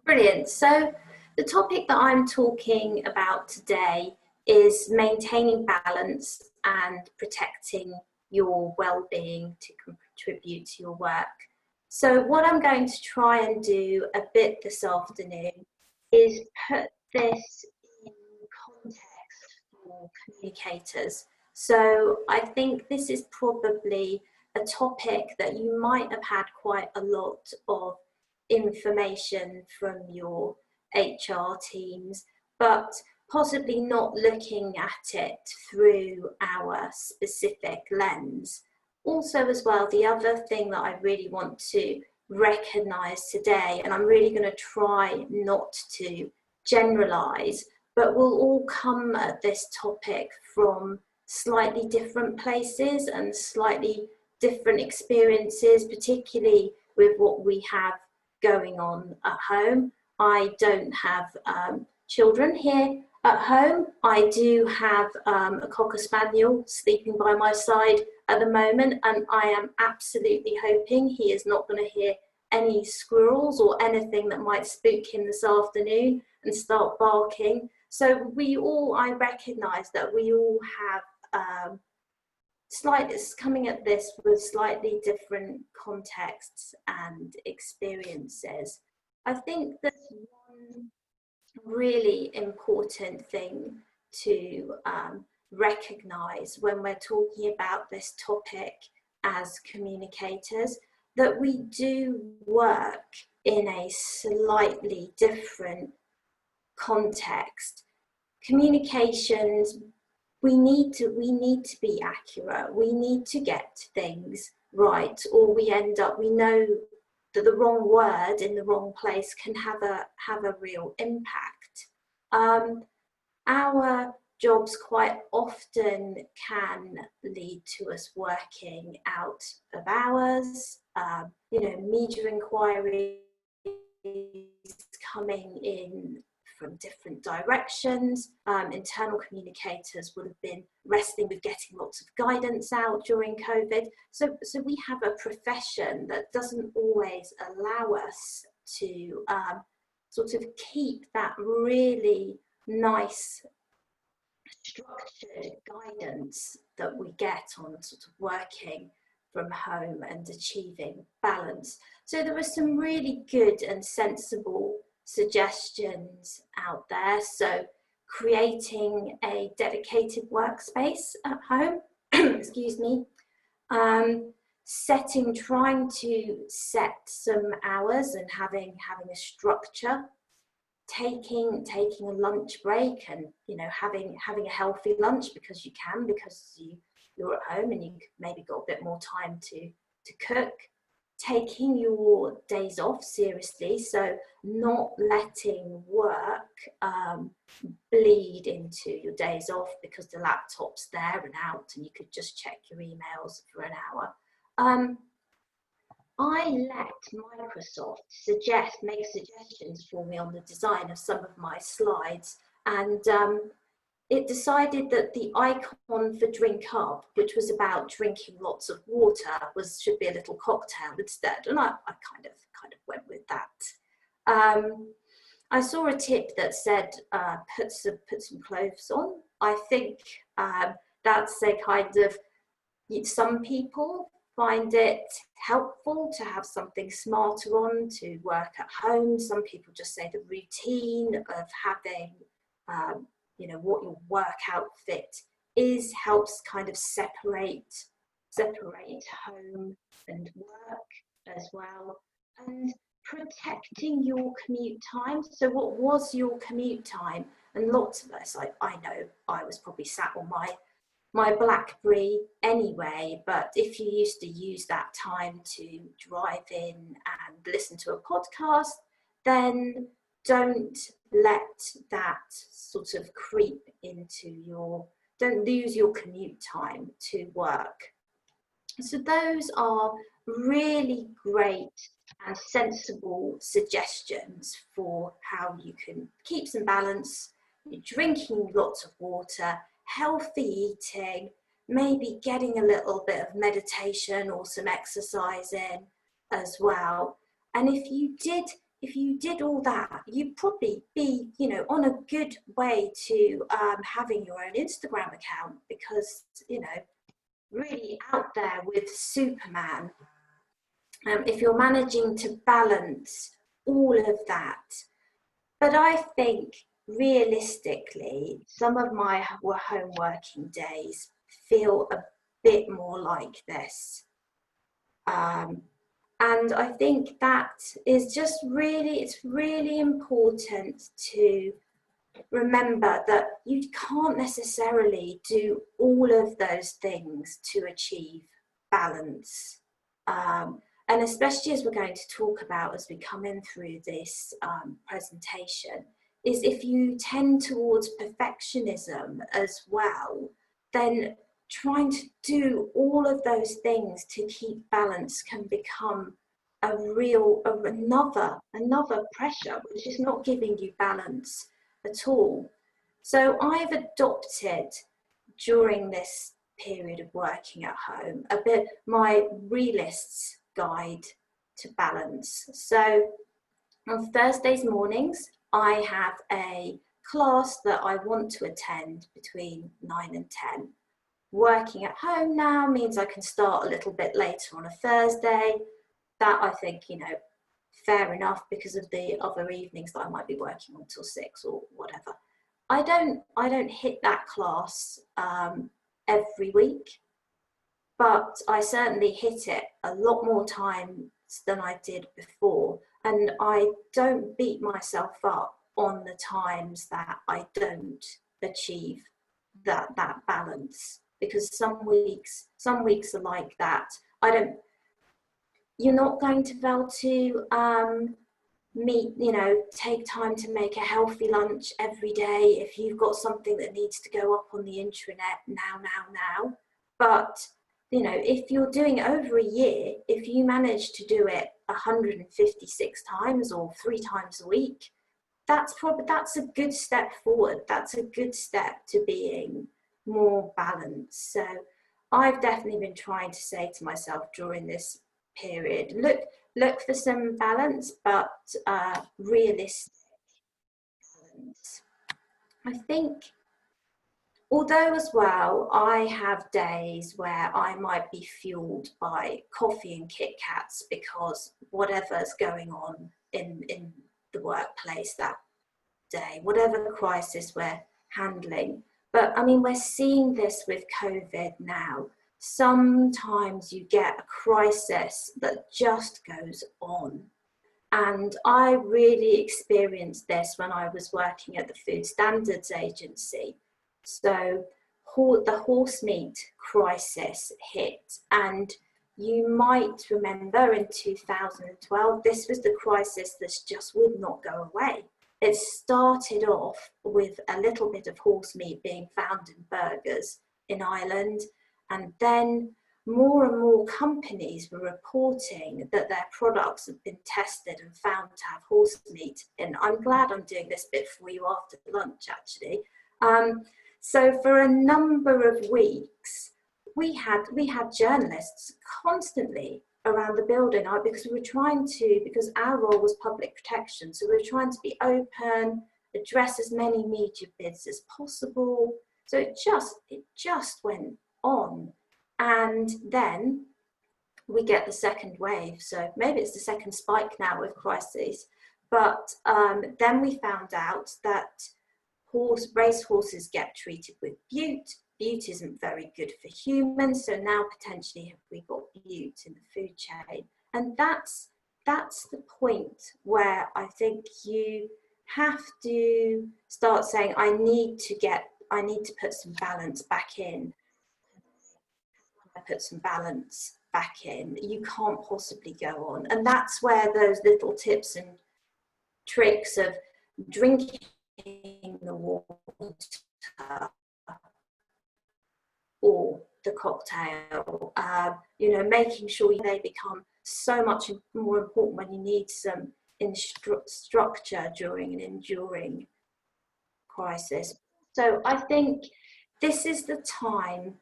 Brilliant. So the topic that I'm talking about today is maintaining balance and protecting your well-being to contribute to your work. So what I'm going to try and do a bit this afternoon is put this in context for communicators. So I think this is probably a topic that you might have had quite a lot of information from your HR teams, but possibly not looking at it through our specific lens. Also as well, the other thing that I really want to recognize today, and I'm really going to try not to generalize, but we'll all come at this topic from slightly different places and slightly different experiences, particularly with what we have going on at home. I don't have children here at home. I do have a Cocker Spaniel sleeping by my side at the moment, and I am absolutely hoping he is not going to hear any squirrels or anything that might spook him this afternoon and start barking. So I recognise that we all have coming at this with slightly different contexts and experiences. I think there's one really important thing to recognise when we're talking about this topic as communicators, that we do work in a slightly different context. Communications, we need to be accurate. We need to get things right, or we know that the wrong word in the wrong place can have a real impact. Our jobs quite often can lead to us working out of hours, media inquiries coming in from different directions. Internal communicators would have been wrestling with getting lots of guidance out during COVID. So we have a profession that doesn't always allow us to sort of keep that really nice structured guidance that we get on sort of working from home and achieving balance. So there are some really good and sensible suggestions out there. So creating a dedicated workspace at home, excuse me, trying to set some hours and having a structure, taking a lunch break, and having a healthy lunch because you're at home and you've maybe got a bit more time to cook. Taking your days off seriously, so not letting work bleed into your days off because the laptop's there and out and you could just check your emails for an hour. I let Microsoft make suggestions for me on the design of some of my slides, and it decided that the icon for Drink Up, which was about drinking lots of water, should be a little cocktail instead, and I kind of went with that. I saw a tip that said put some clothes on. I think that's a kind of, some people find it helpful to have something smarter on to work at home. Some people just say the routine of having what your work outfit is helps kind of separate home and work as well. And protecting your commute time. So what was your commute time? And lots of us, I know I was probably sat on my BlackBerry anyway, but if you used to use that time to drive in and listen to a podcast, then don't let that sort of creep into don't lose your commute time to work. So those are really great and sensible suggestions for how you can keep some balance, drinking lots of water, healthy eating, maybe getting a little bit of meditation or some exercise in as well. And if if you did all that, you'd probably be, you know, on a good way to having your own Instagram account, because, you know, really out there with Superman. If you're managing to balance all of that. But I think realistically, some of my home working days feel a bit more like this. And I think that is just really, it's really important to remember that you can't necessarily do all of those things to achieve balance. And especially as we're going to talk about as we come in through this presentation, is if you tend towards perfectionism as well, then trying to do all of those things to keep balance can become another pressure, which is not giving you balance at all. So I've adopted during this period of working at home a bit my realists guide to balance. So on Thursdays mornings, I have a class that I want to attend between 9 and 10. Working at home now means I can start a little bit later on a Thursday. That I think, you know, fair enough, because of the other evenings that I might be working until 6 or whatever. I don't hit that class every week, but I certainly hit it a lot more times than I did before. And I don't beat myself up on the times that I don't achieve that balance, because some weeks are like that. You're not going to be able to take time to make a healthy lunch every day if you've got something that needs to go up on the intranet now. But, you know, if you're doing it over a year, if you manage to do it 156 times or 3 times a week, that's a good step forward. That's a good step to being more balanced. So I've definitely been trying to say to myself during this period, look for some balance, but realistic balance. I think, although as well, I have days where I might be fueled by coffee and Kit Kats because whatever's going on in the workplace that day, whatever crisis we're handling. But I mean, we're seeing this with COVID now. Sometimes you get a crisis that just goes on. And I really experienced this when I was working at the Food Standards Agency. So the horse meat crisis hit, and you might remember in 2012, this was the crisis that just would not go away. It started off with a little bit of horse meat being found in burgers in Ireland, and then more and more companies were reporting that their products have been tested and found to have horse meat. And I'm glad I'm doing this bit for you after lunch, actually. So for a number of weeks, we had journalists constantly around the building, because our role was public protection. So we were trying to be open, address as many media bids as possible. So it just went on. And then we get the second wave. So maybe it's the second spike now with crises. But then we found out that race horses get treated with bute. Bute isn't very good for humans. So now potentially have we got bute in the food chain. And that's the point where I think you have to start saying, I need to put some balance back in. You can't possibly go on. And that's where those little tips and tricks of drinking the water or the cocktail, making sure they become so much more important when you need some structure during an enduring crisis. So I think this is the time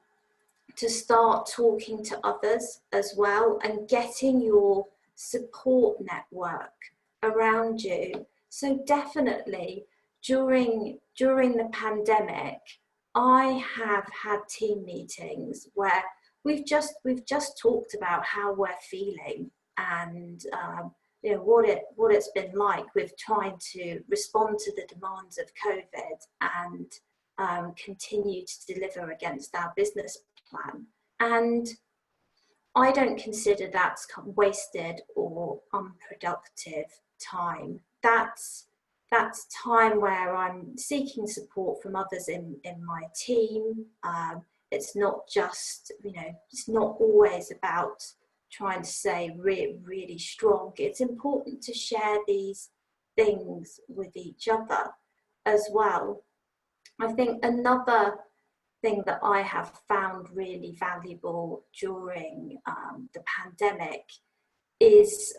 to start talking to others as well and getting your support network around you. So definitely during the pandemic, I have had team meetings where we've just talked about how we're feeling, and you know, what it's been like with trying to respond to the demands of COVID and continue to deliver against our business plan. And I don't consider that's wasted or unproductive time. That's time where I'm seeking support from others in my team. It's not just, you know, it's not always about trying to say really strong. It's important to share these things with each other as well. I think another thing that I have found really valuable during the pandemic is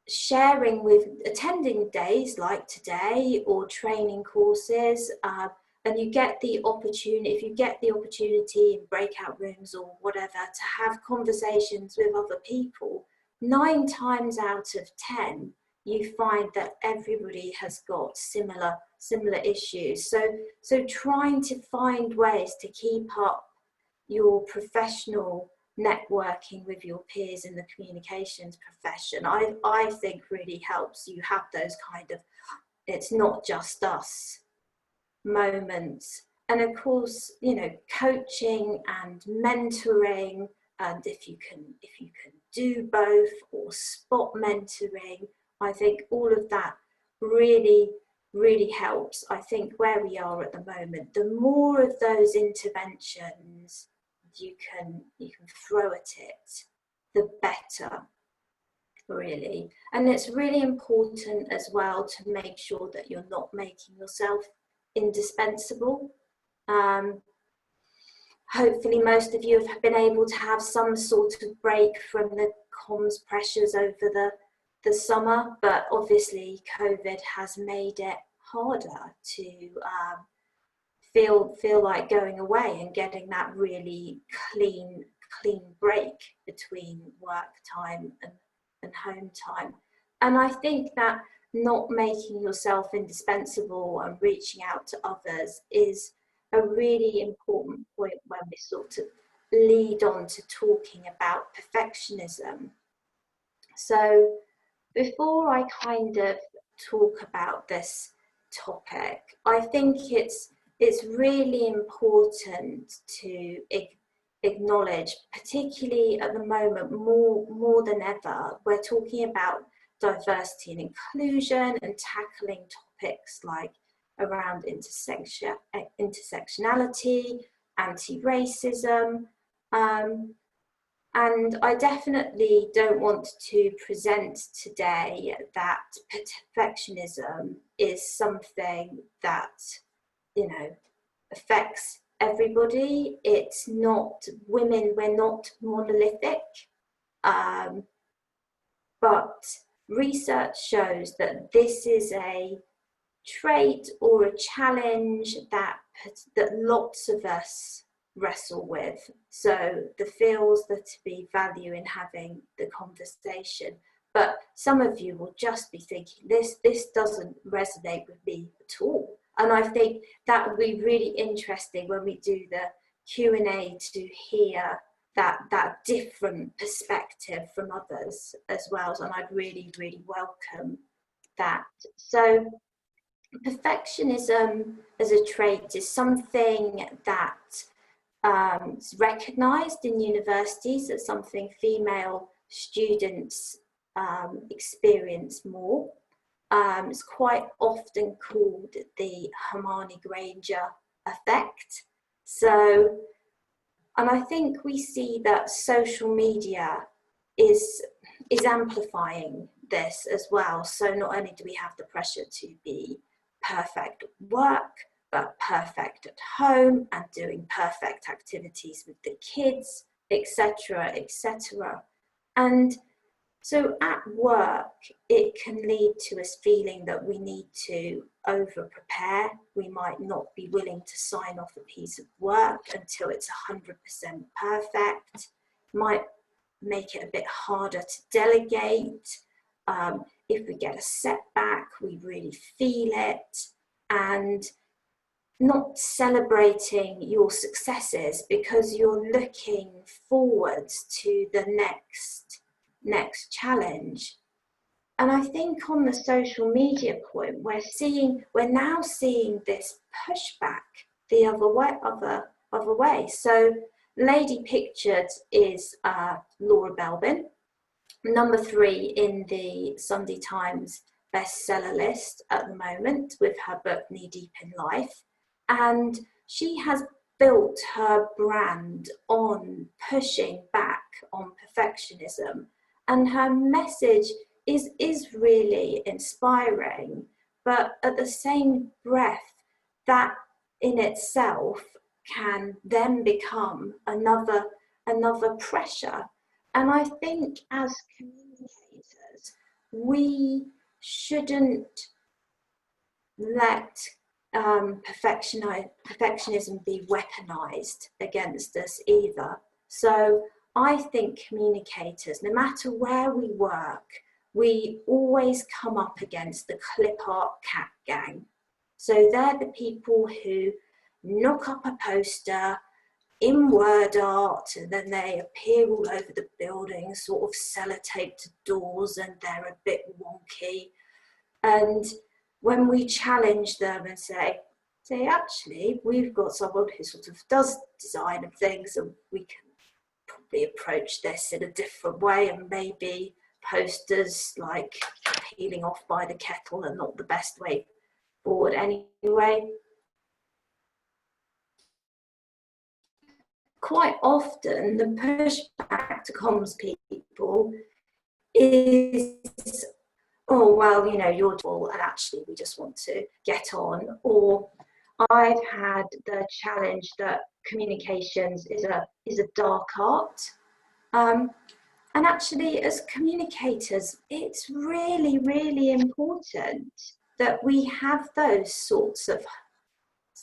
sharing with attending days like today or training courses, and you get the opportunity, if you get the opportunity in breakout rooms or whatever, to have conversations with other people, 9 times out of 10 you find that everybody has got similar issues. So trying to find ways to keep up your professional networking with your peers in the communications profession, I think really helps you have those kind of, it's not just us moments. And of course, you know, coaching and mentoring, and if you can do both, or spot mentoring, I think all of that really helps. I think where we are at the moment, the more of those interventions you can throw at it, the better, really. And it's really important as well to make sure that you're not making yourself indispensable. Hopefully most of you have been able to have some sort of break from the comms pressures over the summer, but obviously COVID has made it harder to feel like going away and getting that really clean break between work time and home time. And I think that not making yourself indispensable and reaching out to others is a really important point when we sort of lead on to talking about perfectionism. So before I kind of talk about this topic, I think it's really important to acknowledge, particularly at the moment, more than ever, we're talking about diversity and inclusion and tackling topics like around intersectionality, anti-racism, and I definitely don't want to present today that perfectionism is something that, you know, affects everybody. It's not, women, we're not monolithic, but research shows that this is a trait or a challenge that lots of us wrestle with. So there feels there to be value in having the conversation. But some of you will just be thinking, this doesn't resonate with me at all. And I think that would be really interesting when we do the Q&A to hear that different perspective from others as well. And I'd really welcome that. So perfectionism as a trait is something that is recognised in universities as something female students experience more. It's quite often called the Hermione Granger effect. So, and I think we see that social media is amplifying this as well. So not only do we have the pressure to be perfect at work, but perfect at home and doing perfect activities with the kids, etc., etc. And so at work, it can lead to us feeling that we need to over-prepare. We might not be willing to sign off a piece of work until it's 100% perfect. Might make it a bit harder to delegate. if we get a setback, we really feel it, and not celebrating your successes because you're looking forwards to the next challenge. And I think on the social media point, we're now seeing this pushback the other way. So lady pictured is Laura Belbin, number 3 in the Sunday Times bestseller list at the moment with her book Knee Deep in Life. And she has built her brand on pushing back on perfectionism. And her message is really inspiring, but at the same breath, that in itself can then become another pressure. And I think as communicators, we shouldn't let perfectionism be weaponized against us either. So I think communicators, no matter where we work, we always come up against the clip art cat gang. So they're the people who knock up a poster in word art, and then they appear all over the building, sort of sellotaped to doors, and they're a bit wonky. And when we challenge them and say, actually, we've got someone who sort of does design of things, and we can probably approach this in a different way, and maybe posters like peeling off by the kettle are not the best way forward anyway. Quite often the pushback to comms people is, oh, well, you know, you're tall and actually we just want to get on. Or I've had the challenge that communications is a dark art. And actually, as communicators, it's really, really important that we have those sorts of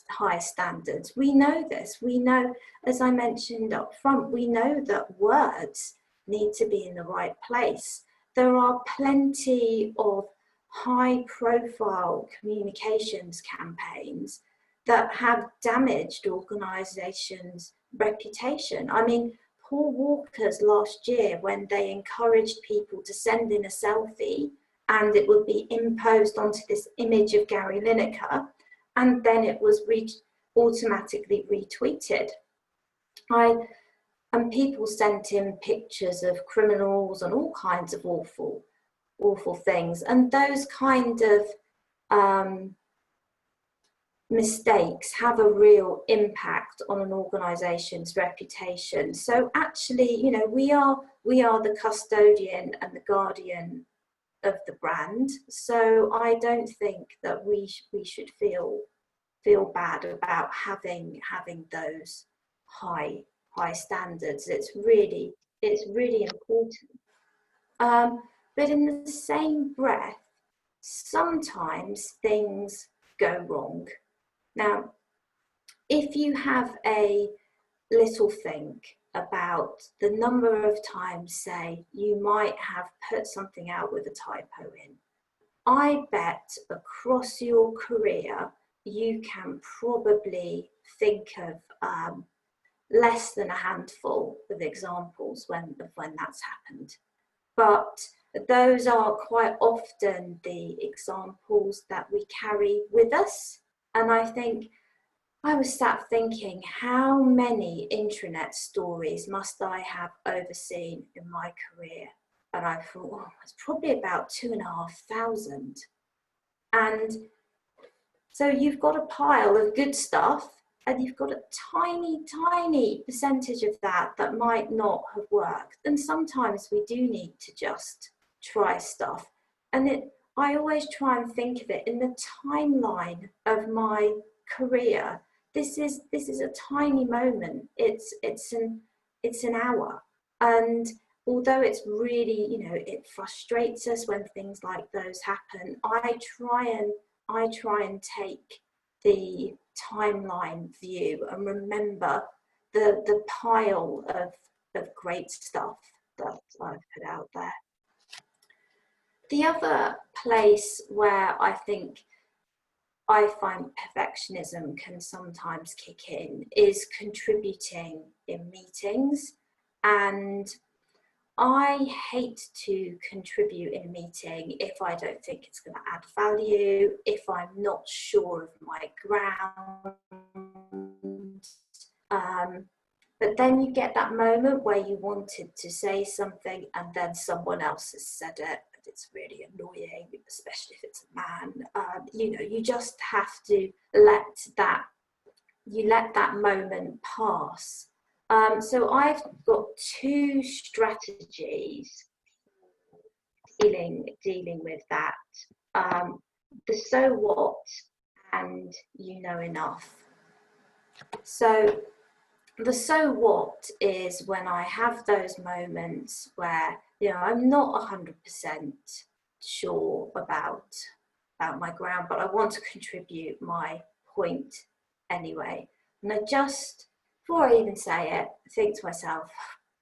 high standards. We know this. We know, as I mentioned up front, we know that words need to be in the right place. There are plenty of high-profile communications campaigns that have damaged organisations' reputation. I mean, Paul Walker's last year, when they encouraged people to send in a selfie and it would be imposed onto this image of Gary Lineker, and then it was automatically retweeted. And people sent in pictures of criminals and all kinds of awful things. And those kind of mistakes have a real impact on an organisation's reputation. So actually, you know, we are the custodian and the guardian of the brand. So I don't think that we should feel bad about having those high standards. It's really important. But in the same breath, sometimes things go wrong. Now, if you have a little think about the number of times, say, you might have put something out with a typo in, I bet across your career, you can probably think of less than a handful of examples when that's happened. But those are quite often the examples that we carry with us. And I think I was sat thinking, how many intranet stories must I have overseen in my career? And I thought, oh, it's probably about 2,500. And so you've got a pile of good stuff, and you've got a tiny percentage of that might not have worked. And sometimes we do need to just try stuff. And I always try and think of it in the timeline of my career. This is a tiny moment. It's an hour. And although it's really, you know, it frustrates us when things like those happen, I try and take the timeline view and remember the pile of great stuff that I've put out there. The other place where I find perfectionism can sometimes kick in is contributing in meetings. And I hate to contribute in a meeting if I don't think it's going to add value, if I'm not sure of my ground. But then you get that moment where you wanted to say something and then someone else has said it, and it's really annoying, especially if it's a man. You know, you just have to let that moment pass. So I've got two strategies dealing with that. The so what and you know enough. So the so what is when I have those moments where, you know, I'm not 100% sure about my ground, but I want to contribute my point anyway. And I just, before I even say it, think to myself,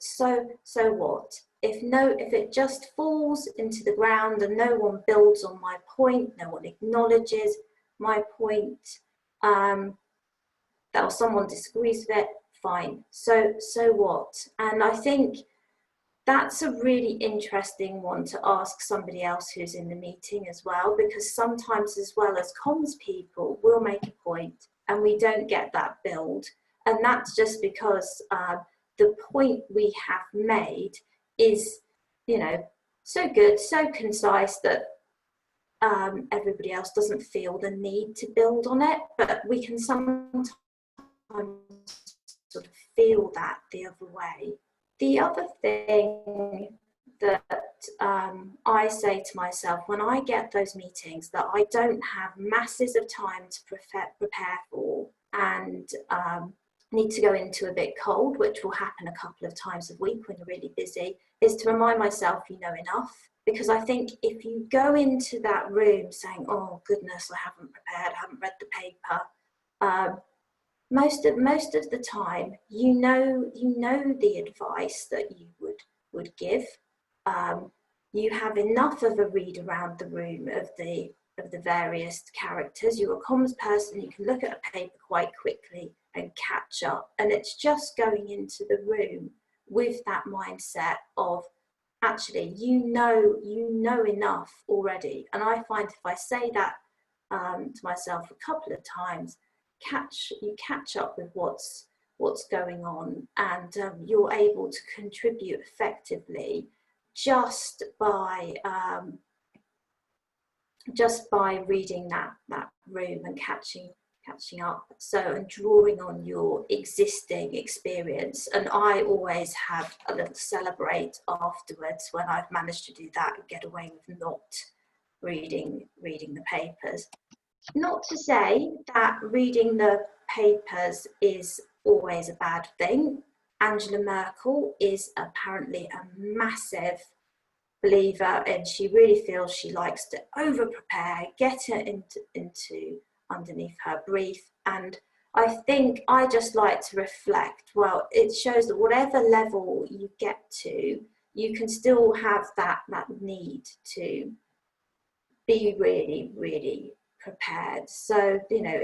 so what? If it just falls into the ground and no one builds on my point, no one acknowledges my point, or someone disagrees with it, fine. So what? And I think that's a really interesting one to ask somebody else who's in the meeting as well, because sometimes, as well as comms people, we'll make a point and we don't get that build. And that's just because the point we have made is, you know, so good, so concise that everybody else doesn't feel the need to build on it. But we can sometimes sort of feel that the other way. The other thing that I say to myself when I get those meetings that I don't have masses of time to prepare for, and need to go into a bit cold, which will happen a couple of times a week when you're really busy, is to remind myself you know enough. Because I think if you go into that room saying, oh goodness, I haven't prepared, I haven't read the paper, most of the time, you know the advice that you would give. You have enough of a read around the room of the various characters. You're a comms person, you can look at a paper quite quickly and catch up. And it's just going into the room with that mindset of, actually, you know enough already. And I find if I say that to myself a couple of times, you catch up with what's going on, and you're able to contribute effectively just by reading that room and catching up, and drawing on your existing experience. And I always have a little celebrate afterwards when I've managed to do that and get away with not reading the papers. Not to say that reading the papers is always a bad thing. Angela Merkel is apparently a massive believer, and she really feels she likes to over prepare, get it into underneath her brief. And I think I just like to reflect, well, it shows that whatever level you get to, you can still have that need to be really, really prepared. So, you know,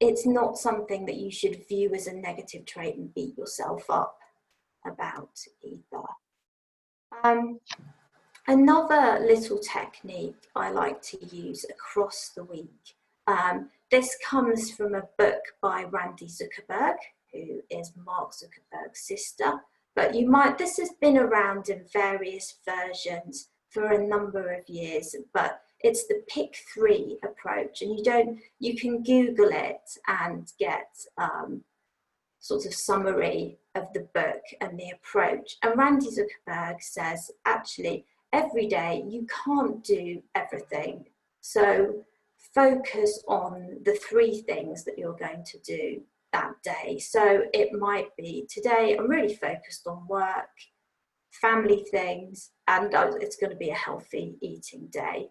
it's not something that you should view as a negative trait and beat yourself up about either. Another little technique I like to use across the week, this comes from a book by Randy Zuckerberg, who is Mark Zuckerberg's sister, but this has been around in various versions for a number of years, but it's the pick 3 approach, and you can Google it and get sort of summary of the book and the approach. And Randy Zuckerberg says, actually, every day you can't do everything. So focus on the 3 things that you're going to do that day. So it might be, today I'm really focused on work, family things, and it's going to be a healthy eating day.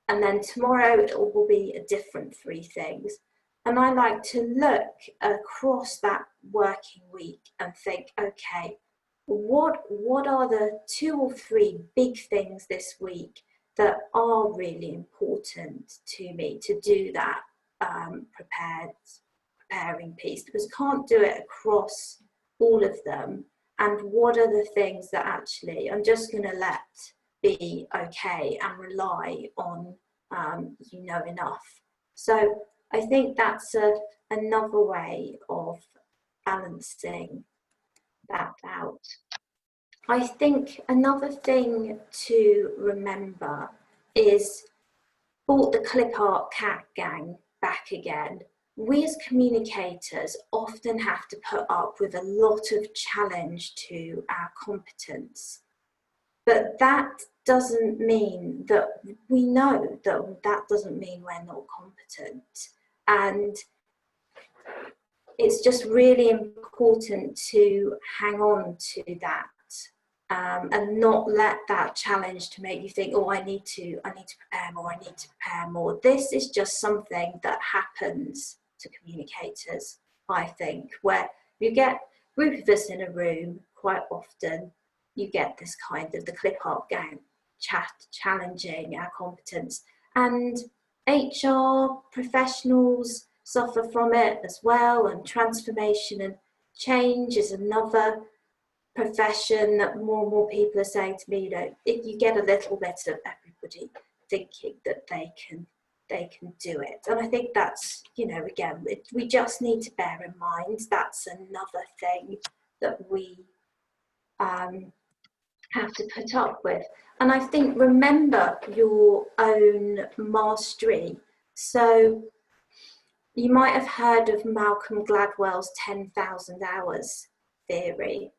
And then tomorrow it will be a different 3 things. And I like to look across that working week and think, okay, what are the 2 or 3 big things this week that are really important to me to do that preparing piece, because I can't do it across all of them. And what are the things that actually I'm just going to let be okay and rely on enough. So I think that's another way of balancing that out. I think another thing to remember is, brought the clip art cat gang back again. We as communicators often have to put up with a lot of challenge to our competence. But that doesn't mean that we know that doesn't mean we're not competent. And it's just really important to hang on to that and not let that challenge to make you think, oh, I need to prepare more, I need to prepare more. This is just something that happens to communicators, I think, where you get a group of us in a room quite often, you get this kind of the clip art gang chat challenging our competence, and HR professionals suffer from it as well, and transformation and change is another profession that more and more people are saying to me, if you get a little bit of everybody thinking that they can do it. And I think that's, again, we just need to bear in mind that's another thing that we have to put up with. And I think remember your own mastery. So you might have heard of Malcolm Gladwell's 10,000 hours theory.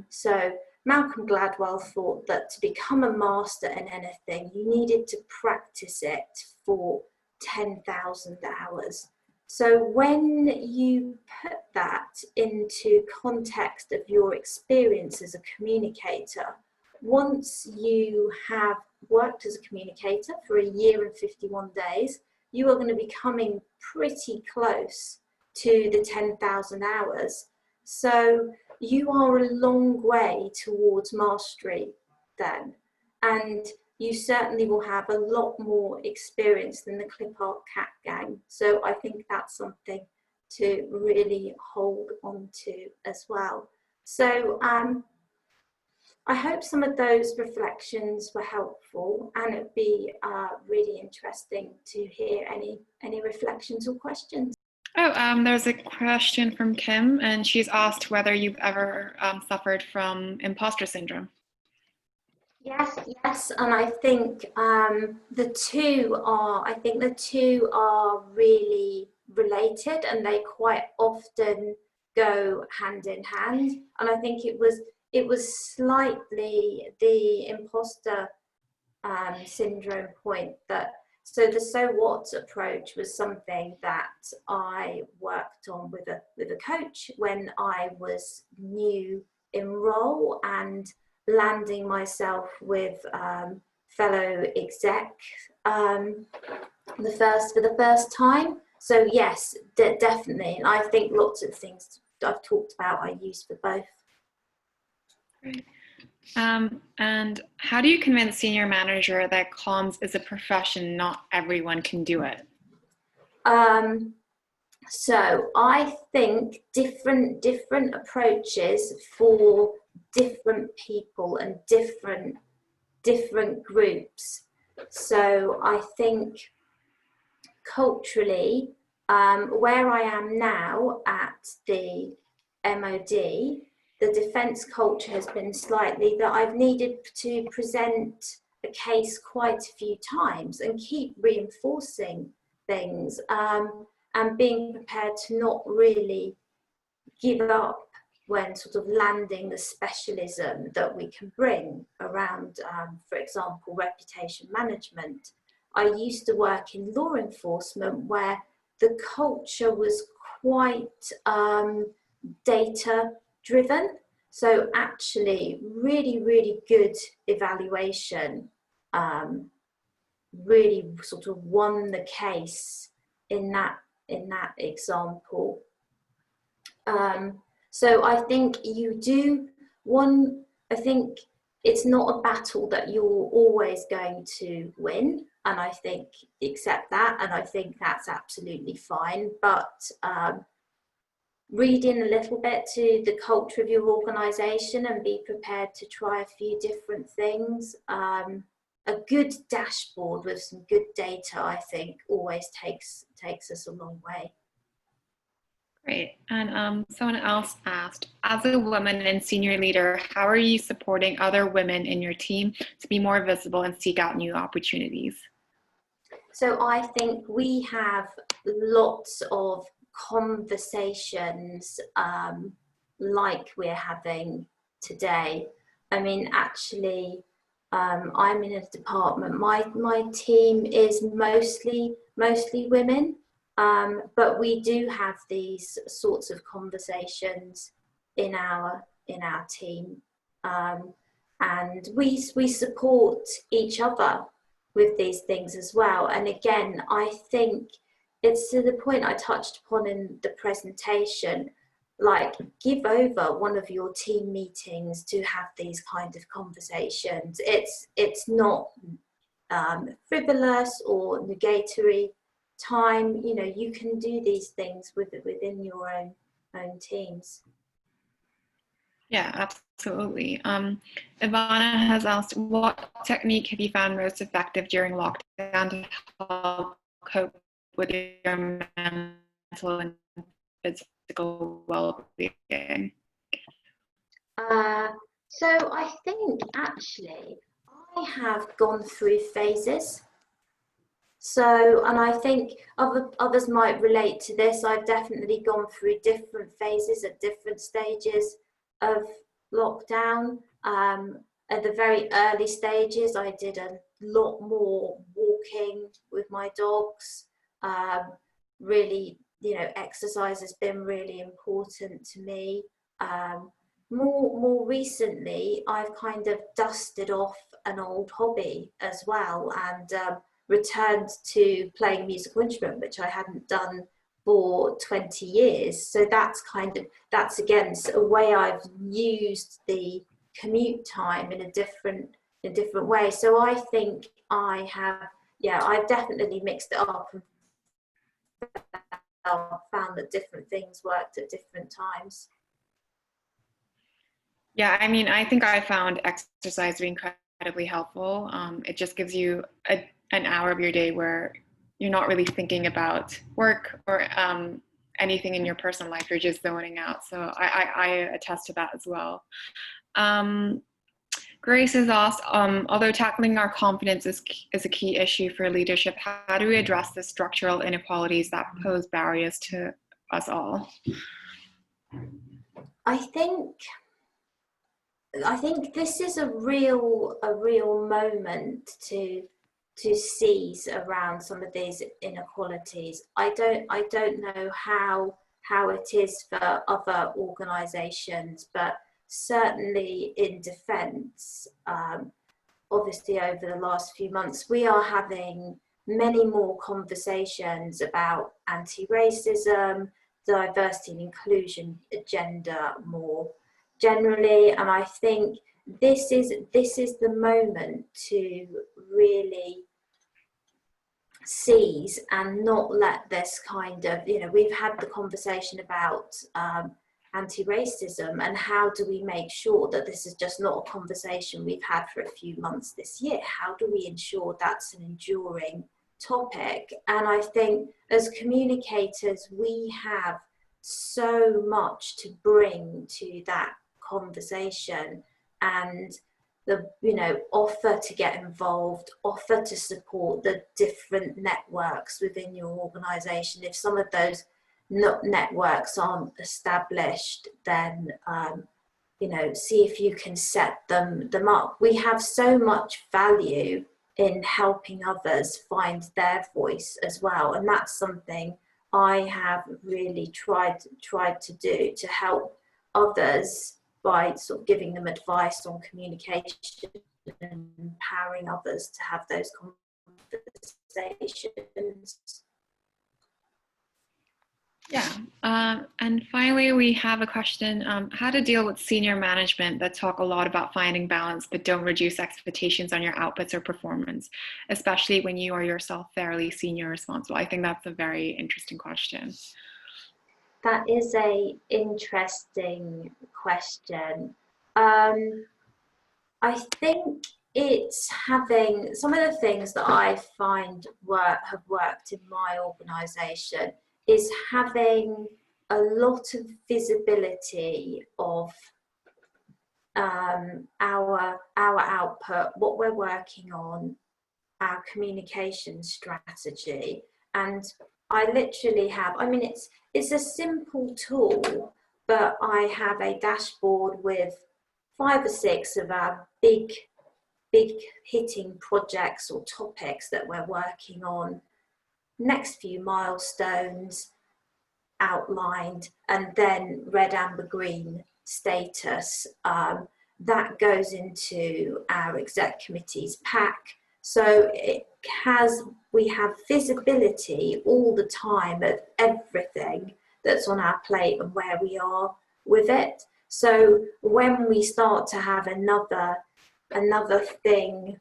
So Malcolm Gladwell thought that to become a master in anything, you needed to practice it for 10,000 hours. So when you put that into context of your experience as a communicator, once you have worked as a communicator for a year and 51 days, you are going to be coming pretty close to the 10,000 hours. So you are a long way towards mastery then. And you certainly will have a lot more experience than the clip art cat gang. So I think that's something to really hold on to as well. So I hope some of those reflections were helpful, and it'd be really interesting to hear any reflections or questions. Oh, there's a question from Kim, and she's asked whether you've ever suffered from imposter syndrome. Yes, and I think the two are really related, and they quite often go hand in hand. And I think it was slightly the imposter syndrome point that. So the so what approach was something that I worked on with a coach when I was new in role and landing myself with fellow exec for the first time. So yes, definitely. And I think lots of things I've talked about I use for both. Great. And how do you convince senior manager that comms is a profession, not everyone can do it? So I think different approaches for different people and different groups. So I think culturally, where I am now at the MOD, the defence culture has been slightly that I've needed to present a case quite a few times and keep reinforcing things and being prepared to not really give up when sort of landing the specialism that we can bring around, for example, reputation management. I used to work in law enforcement where the culture was quite data driven. So actually really good evaluation really sort of won the case in that example. So I think you do I think it's not a battle that you're always going to win, and I think accept that, and I think that's absolutely fine. But read in a little bit to the culture of your organisation and be prepared to try a few different things. A good dashboard with some good data, I think, always takes us a long way. Great. And someone else asked, as a woman and senior leader, how are you supporting other women in your team to be more visible and seek out new opportunities? So I think we have lots of conversations like we're having today. I mean, actually, I'm in a department, my team is mostly women, but we do have these sorts of conversations in our team, and we support each other with these things as well. And again, I think it's to the point I touched upon in the presentation, like give over one of your team meetings to have these kind of conversations. It's not frivolous or negatory time. You know, you can do these things within your own teams. Yeah, absolutely. Ivana has asked, what technique have you found most effective during lockdown to help cope with your mental and physical well-being? So I think actually I have gone through phases. So, and I think others might relate to this. I've definitely gone through different phases at different stages of lockdown. At the very early stages, I did a lot more walking with my dogs. Really, you know, exercise has been really important to me. More recently, I've kind of dusted off an old hobby as well, and returned to playing a musical instrument, which I hadn't done for 20 years. So that's again a way I've used the commute time in a different way. So I think I've definitely mixed it up and found that different things worked at different times. Yeah, I mean, I think I found exercise to be incredibly helpful. It just gives you an hour of your day where you're not really thinking about work or anything in your personal life. You're just zoning out. So I attest to that as well. Grace has asked, although tackling our confidence is a key issue for leadership, how do we address the structural inequalities that pose barriers to us all? I think this is a real moment to seize around some of these inequalities. I don't know how it is for other organisations, but certainly in defence, obviously over the last few months, we are having many more conversations about anti-racism, diversity and inclusion agenda more generally, and I think this is the moment to really seize and not let this kind of, you know, we've had the conversation about anti-racism, and how do we make sure that this is just not a conversation we've had for a few months this year? How do we ensure that's an enduring topic? And I think as communicators, we have so much to bring to that conversation, and offer to get involved, offer to support the different networks within your organization. If some of those networks aren't established, then see if you can set them up. We have so much value in helping others find their voice as well, and that's something I have really tried to do, to help others by sort of giving them advice on communication and empowering others to have those conversations. Yeah. And finally, we have a question, how to deal with senior management that talk a lot about finding balance, but don't reduce expectations on your outputs or performance, especially when you are yourself fairly senior responsible. I think that's a very interesting question. That is a interesting question. Um, I think it's having some of the things that I find have worked in my organisation is having a lot of visibility of our output, what we're working on, our communication strategy. And I literally have, I mean, it's a simple tool, but I have a dashboard with 5 or 6 of our big hitting projects or topics that we're working on, next few milestones outlined, and then red, amber, green status. That goes into our exec committee's pack. So we have visibility all the time of everything that's on our plate and where we are with it. So when we start to have another thing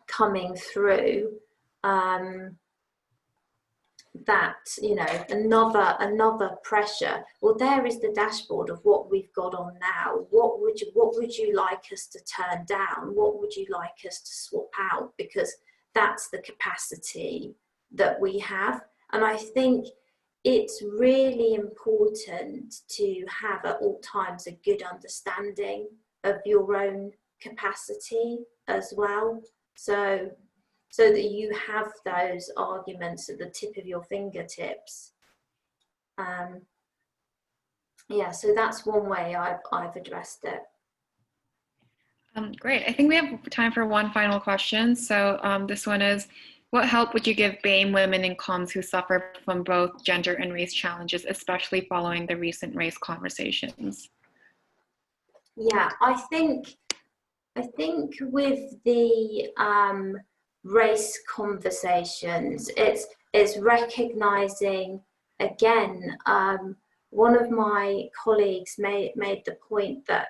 coming through, that, you know, another pressure, well, there is the dashboard of what we've got on now. What would you like us to turn down? What would you like us to swap out? Because that's the capacity that we have. And I think it's really important to have at all times a good understanding of your own capacity as well. So that you have those arguments at the tip of your fingertips. Yeah, so that's one way I've addressed it. Great. I think we have time for one final question. So this one is, what help would you give BAME women in comms who suffer from both gender and race challenges, especially following the recent race conversations? Yeah, I think with the race conversations, it's recognizing again. One of my colleagues made the point that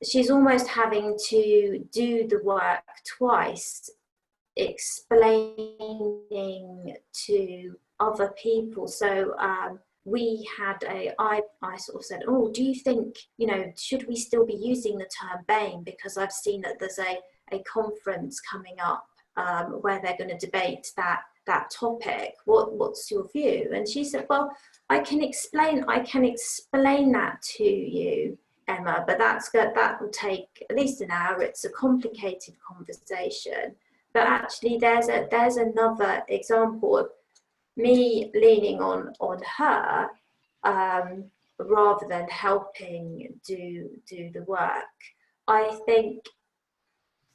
she's almost having to do the work twice, explaining to other people. So we had I sort of said, oh, do you think, you know, should we still be using the term BAME? Because I've seen that there's a conference coming up where they're going to debate that topic. What's your view? And she said, well, I can explain that to you, Emma, but that will take at least an hour. It's a complicated conversation. But actually there's another example of me leaning on her rather than helping do the work. I think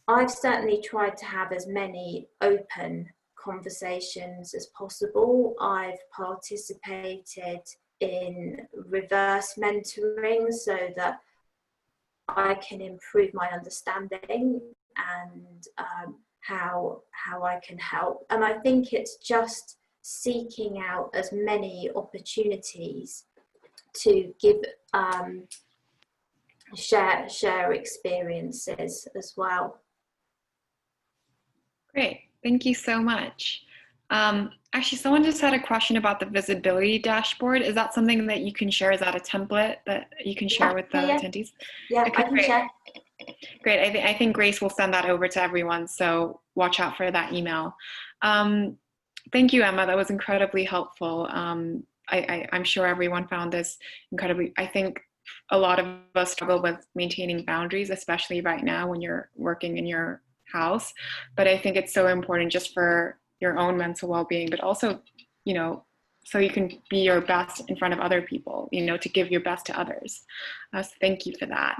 I've certainly tried to have as many open conversations as possible. I've participated in reverse mentoring so that I can improve my understanding and how I can help. And I think it's just seeking out as many opportunities to give share experiences as well. Great, thank you so much. Actually, someone just had a question about the visibility dashboard. Is that something that you can share? Is that a template that you can share with the attendees? Yeah, okay, I can share. Great, I think Grace will send that over to everyone, so watch out for that email. Thank you, Emma, that was incredibly helpful. I'm sure everyone found this incredibly, I think a lot of us struggle with maintaining boundaries, especially right now when you're working in your house. But I think it's so important just for your own mental well-being, but also, you know, so you can be your best in front of other people, you know, to give your best to others. So thank you for that.